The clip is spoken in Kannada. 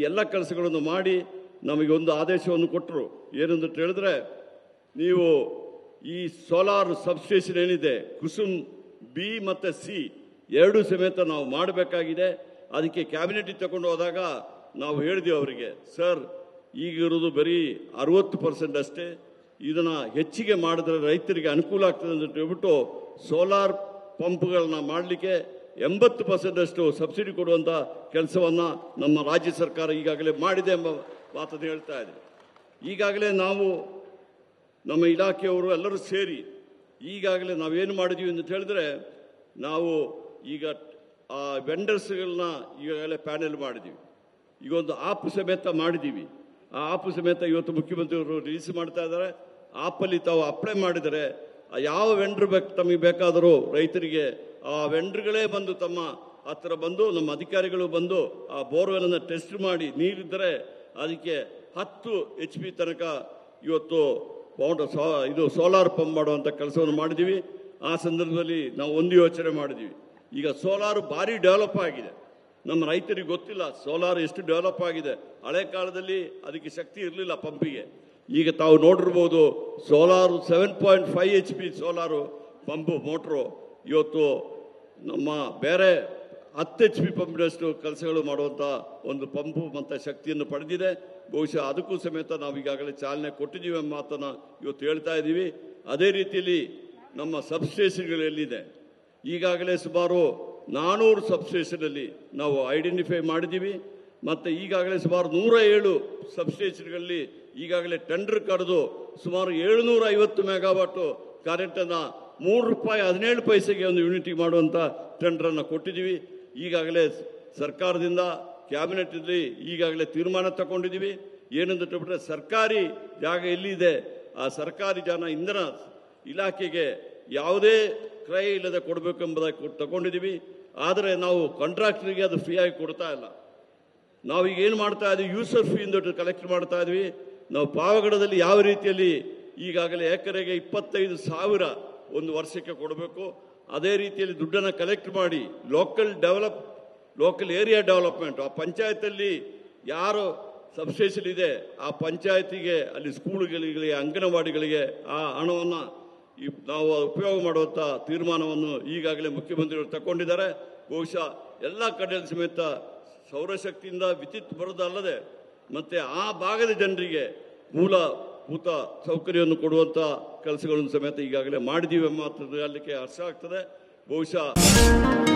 ಎಲ್ಲ ಕೆಲಸಗಳನ್ನು ಮಾಡಿ ನಮಗೆ ಒಂದು ಆದೇಶವನ್ನು ಕೊಟ್ಟರು. ಏನಂತ ಹೇಳಿದ್ರೆ, ನೀವು ಈ ಸೋಲಾರ್ ಸಬ್ಸ್ಟೇಷನ್ ಏನಿದೆ ಕುಸುಮ್ ಬಿ ಮತ್ತು ಸಿ ಎರಡೂ ಸಮೇತ ನಾವು ಮಾಡಬೇಕಾಗಿದೆ. ಅದಕ್ಕೆ ಕ್ಯಾಬಿನೆಟಿಗೆ ತಗೊಂಡು ಹೋದಾಗ ನಾವು ಹೇಳಿದೆವು ಅವರಿಗೆ, ಸರ್ ಈಗಿರೋದು ಬರೀ 60% ಅಷ್ಟೇ, ಇದನ್ನು ಹೆಚ್ಚಿಗೆ ಮಾಡಿದ್ರೆ ರೈತರಿಗೆ ಅನುಕೂಲ ಆಗ್ತದೆ ಅಂತ ಹೇಳ್ಬಿಟ್ಟು ಸೋಲಾರ್ ಪಂಪ್ಗಳನ್ನ ಮಾಡಲಿಕ್ಕೆ 80% ಅಷ್ಟು ಸಬ್ಸಿಡಿ ಕೊಡುವಂಥ ಕೆಲಸವನ್ನು ನಮ್ಮ ರಾಜ್ಯ ಸರ್ಕಾರ ಈಗಾಗಲೇ ಮಾಡಿದೆ ಎಂಬ ಮಾತನ್ನು ಹೇಳ್ತಾ ಇದೆ. ಈಗಾಗಲೇ ನಾವು ನಮ್ಮ ಇಲಾಖೆಯವರು ಎಲ್ಲರೂ ಸೇರಿ ಈಗಾಗಲೇ ನಾವೇನು ಮಾಡಿದ್ದೀವಿ ಅಂತ ಹೇಳಿದ್ರೆ, ನಾವು ಈಗ ಆ ವೆಂಡರ್ಸ್ಗಳನ್ನ ಈಗಾಗಲೇ ಪ್ಯಾನೆಲ್ ಮಾಡಿದ್ದೀವಿ. ಈಗ ಒಂದು ಆಪ್ ಸಮೇತ ಮಾಡಿದ್ದೀವಿ. ಆ ಆಪ್ ಸಮೇತ ಇವತ್ತು ಮುಖ್ಯಮಂತ್ರಿಯವರು ರಿಲೀಸ್ ಮಾಡ್ತಾ ಇದ್ದಾರೆ. ಆಪಲ್ಲಿ ತಾವು ಅಪ್ಲೈ ಮಾಡಿದರೆ ಯಾವ ವೆಂಡ್ರ್ ತಮಗೆ ಬೇಕಾದರೂ ರೈತರಿಗೆ ಆ ವೆಂಡ್ರ್ಗಳೇ ಬಂದು ತಮ್ಮ ಹತ್ತಿರ ಬಂದು ನಮ್ಮ ಅಧಿಕಾರಿಗಳು ಬಂದು ಆ ಬೋರ್ವೆಲನ್ನು ಟೆಸ್ಟ್ ಮಾಡಿ ನೀರಿದ್ದರೆ ಅದಕ್ಕೆ 10 HP ತನಕ ಇವತ್ತು ಇದು ಸೋಲಾರ್ ಪಂಪ್ ಮಾಡುವಂಥ ಕೆಲಸವನ್ನು ಮಾಡಿದ್ದೀವಿ. ಆ ಸಂದರ್ಭದಲ್ಲಿ ನಾವು ಒಂದು ಯೋಚನೆ ಮಾಡಿದ್ದೀವಿ. ಈಗ ಸೋಲಾರ್ ಭಾರಿ ಡೆವಲಪ್ ಆಗಿದೆ. ನಮ್ಮ ರೈತರಿಗೆ ಗೊತ್ತಿಲ್ಲ ಸೋಲಾರ್ ಎಷ್ಟು ಡೆವಲಪ್ ಆಗಿದೆ. ಹಳೆ ಕಾಲದಲ್ಲಿ ಅದಕ್ಕೆ ಶಕ್ತಿ ಇರಲಿಲ್ಲ ಪಂಪಿಗೆ. ಈಗ ತಾವು ನೋಡಿರ್ಬೋದು solar 7.5 HP solar pump motor ಇವತ್ತು ನಮ್ಮ ಬೇರೆ 10 HP ಪಂಪಿನಷ್ಟು ಕೆಲಸಗಳು ಮಾಡುವಂಥ ಒಂದು ಪಂಪು ಮತ್ತು ಶಕ್ತಿಯನ್ನು ಪಡೆದಿದೆ. ಬಹುಶಃ ಅದಕ್ಕೂ ಸಮೇತ ನಾವು ಈಗಾಗಲೇ ಚಾಲನೆ ಕೊಟ್ಟಿದ್ದೀವಿ ಎಂಬ ಮಾತನ್ನು ಇವತ್ತು ಹೇಳ್ತಾ ಇದ್ದೀವಿ. ಅದೇ ರೀತಿಯಲ್ಲಿ ನಮ್ಮ ಸಬ್ಸ್ಟೇಷನ್ಗಳೆಲ್ಲಿದೆ, ಈಗಾಗಲೇ ಸುಮಾರು 400 ಸಬ್ಸ್ಟೇಷನಲ್ಲಿ ನಾವು ಐಡೆಂಟಿಫೈ ಮಾಡಿದ್ದೀವಿ. ಮತ್ತು ಈಗಾಗಲೇ ಸುಮಾರು 107 ಸಬ್ಸ್ಟೇಷನ್ಗಳಲ್ಲಿ ಈಗಾಗಲೇ ಟೆಂಡರ್ ಕರೆದು ಸುಮಾರು 750 ಮೆಗಾವಾಟು ಕರೆಂಟನ್ನು ₹3.17 ಒಂದು ಯೂನಿಟಿಗೆ ಮಾಡುವಂಥ ಟೆಂಡರನ್ನು ಕೊಟ್ಟಿದ್ದೀವಿ. ಈಗಾಗಲೇ ಸರ್ಕಾರದಿಂದ ಕ್ಯಾಬಿನೆಟ್ನಲ್ಲಿ ಈಗಾಗಲೇ ತೀರ್ಮಾನ ತಗೊಂಡಿದ್ದೀವಿ. ಏನಂತ ಹೇಳ್ಬಿಟ್ರೆ, ಸರ್ಕಾರಿ ಜಾಗ ಎಲ್ಲಿದೆ ಆ ಸರ್ಕಾರಿ ಜಾಗ ಇಂಧನ ಇಲಾಖೆಗೆ ಯಾವುದೇ ಕ್ರಯ ಇಲ್ಲದೆ ಕೊಡಬೇಕು ಎಂಬುದಾಗಿ ತಗೊಂಡಿದ್ದೀವಿ. ಆದರೆ ನಾವು ಕಾಂಟ್ರಾಕ್ಟರಿಗೆ ಅದು ಫ್ರೀಯಾಗಿ ಕೊಡ್ತಾ ಇಲ್ಲ. ನಾವೀಗ ಏನು ಮಾಡ್ತಾ ಇದ್ದೀವಿ, ಯೂಸರ್ ಫೀ ಎಂದು ಕಲೆಕ್ಟ್ ಮಾಡ್ತಾ ಇದ್ವಿ. ನಾವು ಪಾವಗಡದಲ್ಲಿ ಯಾವ ರೀತಿಯಲ್ಲಿ ಈಗಾಗಲೇ ಎಕರೆಗೆ 25,000 ಒಂದು ವರ್ಷಕ್ಕೆ ಕೊಡಬೇಕು, ಅದೇ ರೀತಿಯಲ್ಲಿ ದುಡ್ಡನ್ನು ಕಲೆಕ್ಟ್ ಮಾಡಿ ಲೋಕಲ್ ಏರಿಯಾ ಡೆವಲಪ್ಮೆಂಟ್ ಆ ಪಂಚಾಯತಲ್ಲಿ ಯಾರು ಸಬ್ಸ್ಟೇಷನ್ ಇದೆ ಆ ಪಂಚಾಯತಿಗೆ ಅಲ್ಲಿ ಸ್ಕೂಲ್ಗಳಿಗೆ ಅಂಗನವಾಡಿಗಳಿಗೆ ಆ ಹಣವನ್ನು ನಾವು ಉಪಯೋಗ ಮಾಡುವಂಥ ತೀರ್ಮಾನವನ್ನು ಈಗಾಗಲೇ ಮುಖ್ಯಮಂತ್ರಿಗಳು ತಗೊಂಡಿದ್ದಾರೆ. ಬಹುಶಃ ಎಲ್ಲ ಕಡೆಯಲ್ಲಿ ಸಮೇತ ಸೌರಶಕ್ತಿಯಿಂದ ವಿದ್ಯುತ್ ಬರೋದಲ್ಲದೆ ಮತ್ತು ಆ ಭಾಗದ ಜನರಿಗೆ ಮೂಲಭೂತ ಸೌಕರ್ಯವನ್ನು ಕೊಡುವಂಥ ಕೆಲಸಗಳನ್ನು ಸಮೇತ ಈಗಾಗಲೇ ಮಾಡಿದ್ದೀವಿ ಎಂಬ ಮಾತು ಹೇಳಲಿಕ್ಕೆ ಅರ್ಥ ಆಗ್ತದೆ. ಬಹುಶಃ